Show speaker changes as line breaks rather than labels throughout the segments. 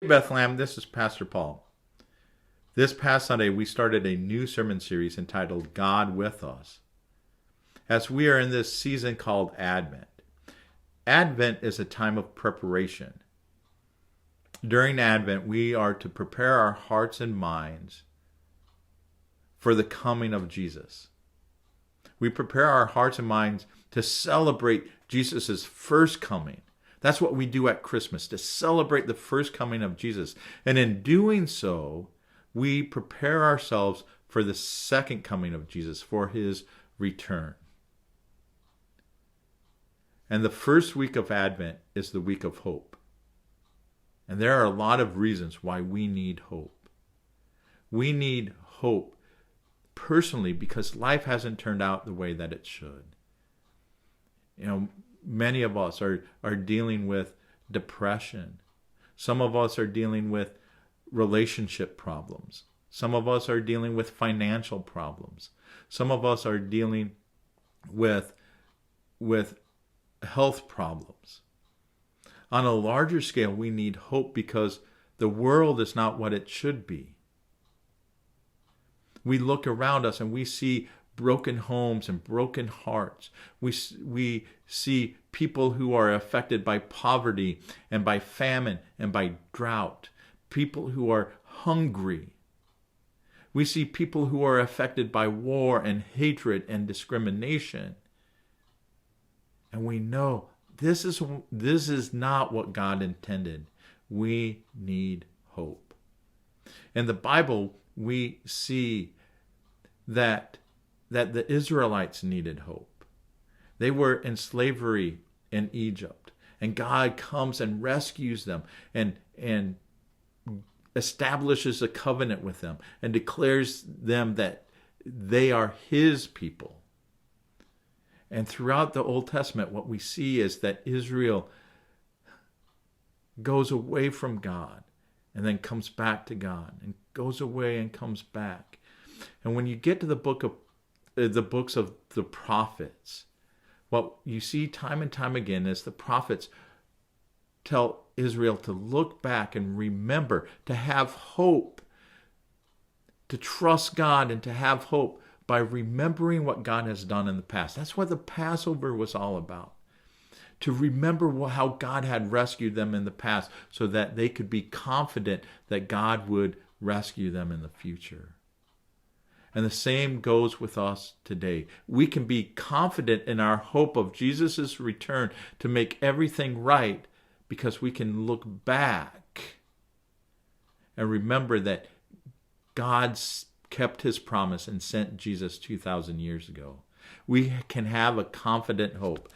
Bethlehem, this is Pastor Paul. This past Sunday, we started a new sermon series entitled God with Us, as we are in this season called Advent. Advent is a time of preparation. During Advent, we are to prepare our hearts and minds for the coming of Jesus. We prepare our hearts and minds to celebrate Jesus' first coming. That's what we do at Christmas, to celebrate the first coming of Jesus. And in doing so, we prepare ourselves for the second coming of Jesus, for his return. And the first week of Advent is the week of hope. And there are a lot of reasons why we need hope. We need hope personally because life hasn't turned out the way that it should. Many of us are dealing with depression. Some of us are dealing with relationship problems. Some of us are dealing with financial problems. Some of us are dealing with health problems. On a larger scale, we need hope because the world is not what it should be. We look around us and we see broken homes and broken hearts. We see people who are affected by poverty and by famine and by drought. People who are hungry. We see people who are affected by war and hatred and discrimination. And we know this is not what God intended. We need hope. In the Bible, we see that the Israelites needed hope. They were in slavery in Egypt, and God comes and rescues them and establishes a covenant with them and declares them that they are his people. And throughout the Old Testament, what we see is that Israel goes away from God and then comes back to God and goes away and comes back. And when you get to the books of the prophets, what you see time and time again is the prophets tell Israel to look back and remember, to have hope, to trust God and to have hope by remembering what God has done in the past. That's what the Passover was all about. To remember how God had rescued them in the past so that they could be confident that God would rescue them in the future. And the same goes with us today. We can be confident in our hope of Jesus' return to make everything right because we can look back and remember that God kept his promise and sent Jesus 2,000 years ago. We can have a confident hope.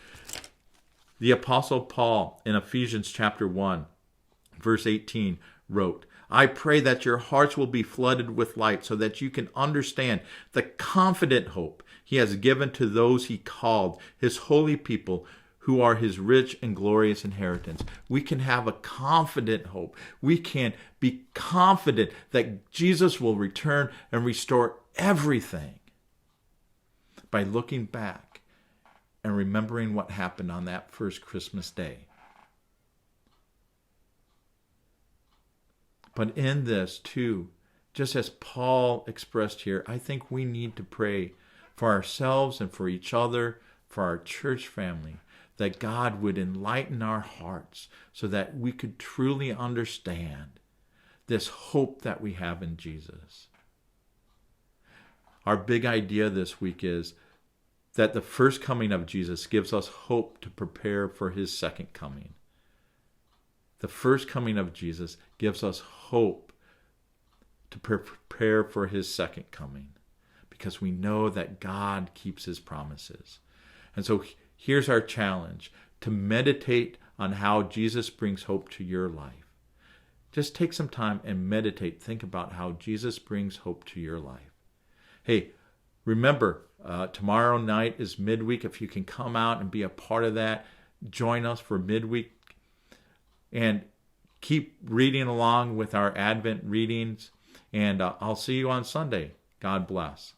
The Apostle Paul in Ephesians chapter 1, verse 18 wrote, I pray that your hearts will be flooded with light so that you can understand the confident hope he has given to those he called, his holy people, who are his rich and glorious inheritance. We can have a confident hope. We can be confident that Jesus will return and restore everything by looking back and remembering what happened on that first Christmas day. But in this, too, just as Paul expressed here, I think we need to pray for ourselves and for each other, for our church family, that God would enlighten our hearts so that we could truly understand this hope that we have in Jesus. Our big idea this week is that the first coming of Jesus gives us hope to prepare for his second coming. The first coming of Jesus gives us hope to prepare for his second coming because we know that God keeps his promises. And so here's our challenge, to meditate on how Jesus brings hope to your life. Just take some time and meditate. Think about how Jesus brings hope to your life. Hey, remember, tomorrow night is midweek. If you can come out and be a part of that, join us for midweek. And keep reading along with our Advent readings. And I'll see you on Sunday. God bless.